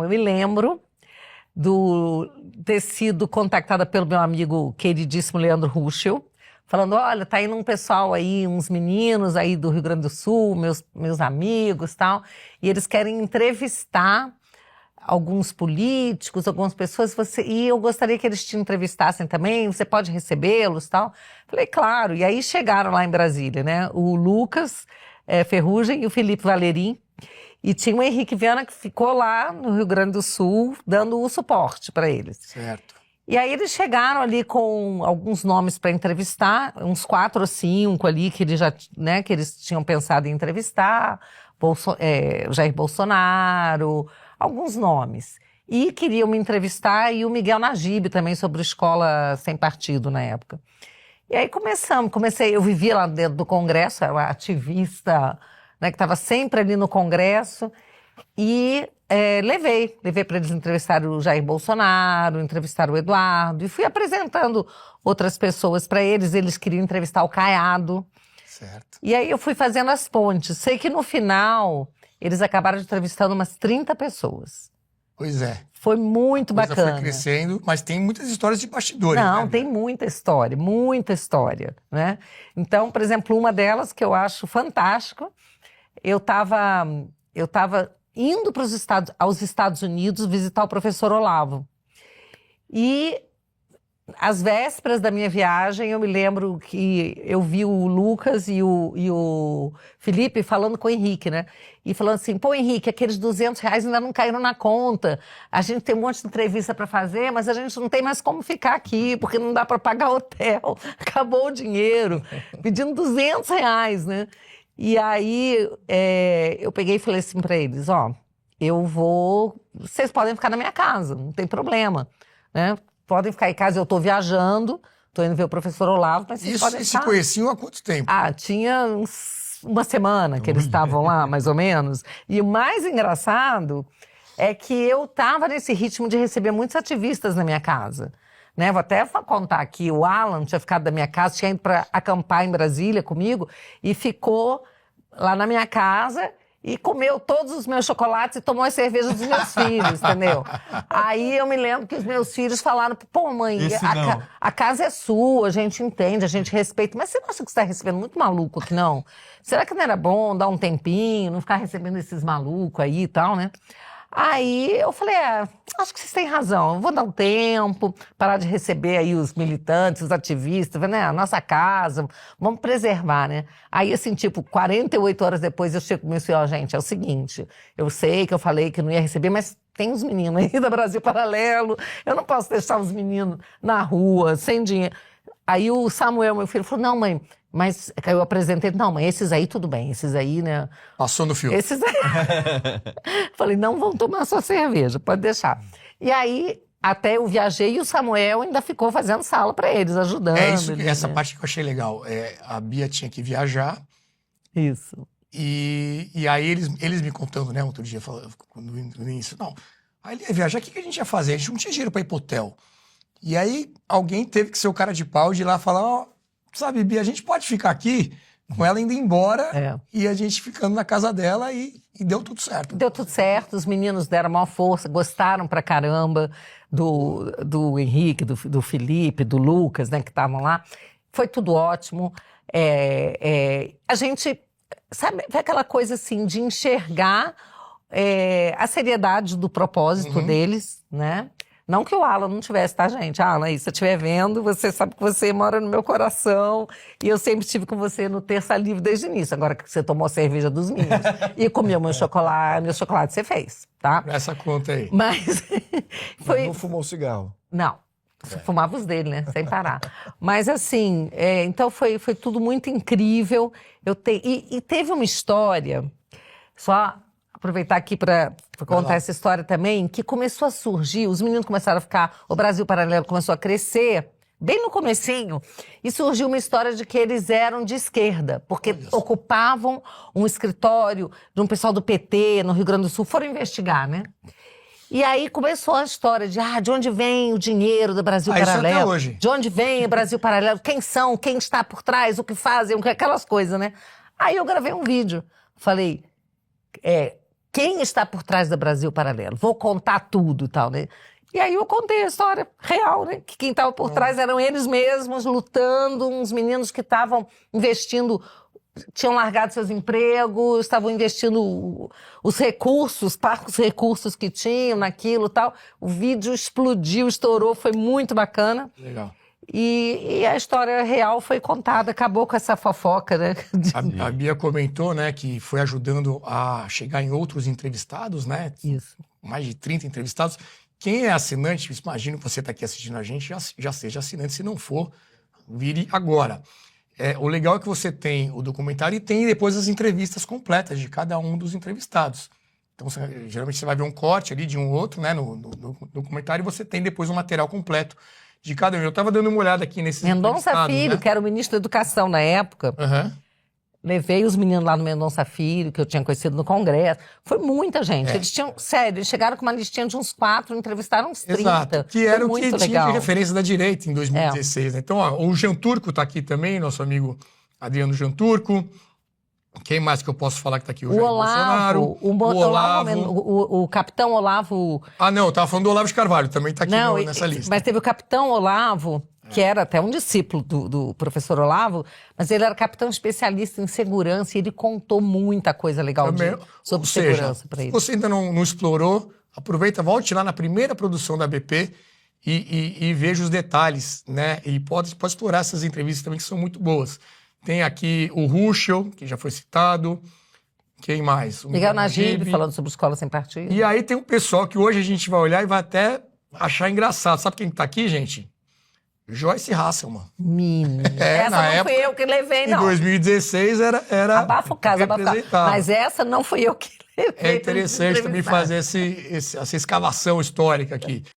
me lembro ter sido contactada pelo meu amigo queridíssimo Leandro Ruschel, falando, olha, tá indo um pessoal aí, uns meninos aí do Rio Grande do Sul, meus amigos e tal, e eles querem entrevistar alguns políticos, algumas pessoas, e eu gostaria que eles te entrevistassem também, você pode recebê-los e tal. Falei, claro, e aí chegaram lá em Brasília, né, o Lucas Ferrugem e o Felipe Valerim, e tinha o Henrique Viana que ficou lá no Rio Grande do Sul, dando o suporte para eles. Certo. E aí eles chegaram ali com alguns nomes para entrevistar, uns 4 ou 5 ali que eles que eles tinham pensado em entrevistar, Jair Bolsonaro, alguns nomes. E queriam me entrevistar, e o Miguel Najib também, sobre Escola Sem Partido na época. E aí eu vivia lá dentro do Congresso, era uma ativista, né, que estava sempre ali no Congresso, e levei para eles entrevistar o Jair Bolsonaro, entrevistar o Eduardo, e fui apresentando outras pessoas para eles queriam entrevistar o Caiado. Certo. E aí eu fui fazendo as pontes. Sei que no final eles acabaram entrevistando umas 30 pessoas. Pois é. Foi muito bacana. Foi crescendo, mas tem muitas histórias de bastidores. Não, né? tem muita história, né? Então, por exemplo, uma delas que eu acho fantástico, eu tava indo aos Estados Unidos visitar o professor Olavo. E às vésperas da minha viagem, eu me lembro que eu vi o Lucas e o Felipe falando com o Henrique, né? E falando assim, pô, Henrique, aqueles R$200 ainda não caíram na conta. A gente tem um monte de entrevista para fazer, mas a gente não tem mais como ficar aqui, porque não dá para pagar hotel. Acabou o dinheiro. Pedindo R$200, né? E aí eu peguei e falei assim para eles, vocês podem ficar na minha casa, não tem problema, né? Podem ficar em casa, eu estou viajando, estou indo ver o professor Olavo, mas vocês podem ficar. E se conheciam há quanto tempo? Tinha uma semana que eles estavam lá, mais ou menos. E o mais engraçado é que eu estava nesse ritmo de receber muitos ativistas na minha casa. Né? Vou até contar aqui, o Alan tinha ficado da minha casa, tinha ido para acampar em Brasília comigo e ficou lá na minha casa e comeu todos os meus chocolates e tomou as cervejas dos meus filhos, entendeu? Aí eu me lembro que os meus filhos falaram, pô, mãe, a casa é sua, a gente entende, a gente respeita, mas você não acha que você está recebendo muito maluco aqui, não? Será que não era bom dar um tempinho, não ficar recebendo esses malucos aí e tal, né? Aí eu falei, acho que vocês têm razão, eu vou dar um tempo, parar de receber aí os militantes, os ativistas, né, a nossa casa, vamos preservar, né? Aí assim, 48 horas depois eu chego com meus filhos, gente, é o seguinte, eu sei que eu falei que não ia receber, mas tem uns meninos aí da Brasil Paralelo, eu não posso deixar os meninos na rua, sem dinheiro. Aí o Samuel, meu filho, falou, não, mãe, mas eu apresentei, não, mas esses aí tudo bem, esses aí, né? Passou no filme. Esses aí. Falei, não vão tomar sua cerveja, pode deixar. E aí, até eu viajei e o Samuel ainda ficou fazendo sala para eles, ajudando. Essa parte que eu achei legal. A Bia tinha que viajar. Isso. E aí eles me contando, né, outro dia, no início, não. Aí ele ia viajar, o que a gente ia fazer? A gente não tinha dinheiro para ir pro hotel. E aí alguém teve que ser o cara de pau de ir lá falar, sabe, Bia, a gente pode ficar aqui com ela indo embora e a gente ficando na casa dela e deu tudo certo. Deu tudo certo, os meninos deram maior força, gostaram pra caramba do Henrique, do Felipe, do Lucas, né, que estavam lá. Foi tudo ótimo. A gente, sabe, foi aquela coisa assim de enxergar a seriedade do propósito deles, né? Não que o Alan não tivesse, tá, gente? Alan, aí, se você estiver vendo, você sabe que você mora no meu coração e eu sempre estive com você no Terça Livre desde o início. Agora que você tomou a cerveja dos meninos e comeu meu chocolate você fez, tá? Essa conta aí. Mas Mas não fumou cigarro? Não. Fumava os dele, né? Sem parar. Mas assim, então foi tudo muito incrível. E teve uma história, só aproveitar aqui para contar essa história também, que começou a surgir, os meninos começaram a ficar, o Brasil Paralelo começou a crescer, bem no comecinho, e surgiu uma história de que eles eram de esquerda, porque ocupavam um escritório de um pessoal do PT no Rio Grande do Sul, foram investigar, né? E aí começou a história de onde vem o dinheiro do Brasil Paralelo. Isso até hoje. De onde vem o Brasil Paralelo, quem são, quem está por trás, o que fazem, aquelas coisas, né? Aí eu gravei um vídeo, falei, quem está por trás da Brasil Paralelo? Vou contar tudo e tal, né? E aí eu contei a história real, né? Que quem estava por trás eram eles mesmos, lutando, uns meninos que estavam investindo, tinham largado seus empregos, estavam investindo os recursos, parcos recursos que tinham naquilo e tal. O vídeo explodiu, estourou, foi muito bacana. Legal. E a história real foi contada, acabou com essa fofoca, né? A Bia comentou, né, que foi ajudando a chegar em outros entrevistados, né? Isso. Mais de 30 entrevistados. Quem é assinante, imagino que você está aqui assistindo a gente, já seja assinante. Se não for, vire agora. O legal é que você tem o documentário e tem depois as entrevistas completas de cada um dos entrevistados. Então, geralmente você vai ver um corte ali de um outro, né, no documentário, e você tem depois um material completo de cada um. Eu estava dando uma olhada aqui nesses Mendonça Filho, né? que era o ministro da Educação na época. Uhum. Levei os meninos lá no Mendonça Filho, que eu tinha conhecido no Congresso. Foi muita gente. Eles tinham, sério, eles chegaram com uma listinha de uns 4, entrevistaram uns 30. Exato, que era o que muito tinha legal. de referência da direita em 2016. Né? Então, ó, o Jean Turco está aqui também, nosso amigo Adriano Jean Turco. Quem mais que eu posso falar que está aqui? O Jair Bolsonaro. O capitão Olavo... Ah, não, eu estava falando do Olavo de Carvalho, também está aqui nessa lista. Mas teve o capitão Olavo, que era até um discípulo do professor Olavo, mas ele era capitão especialista em segurança e ele contou muita coisa legal sobre segurança para ele. Se você ainda não explorou, aproveita, volte lá na primeira produção da BP e veja os detalhes, né? E pode explorar essas entrevistas também, que são muito boas. Tem aqui o Ruschel, que já foi citado. Quem mais? O Miguel Najib, falando sobre escola sem partido. E aí tem um pessoal que hoje a gente vai olhar e vai até achar engraçado. Sabe quem tá aqui, gente? Joyce Hasselman. Menino. Essa não época, fui eu que levei, não. Em 2016 era Abafa o caso, mas essa não fui eu que levei. É interessante também fazer essa escavação histórica aqui.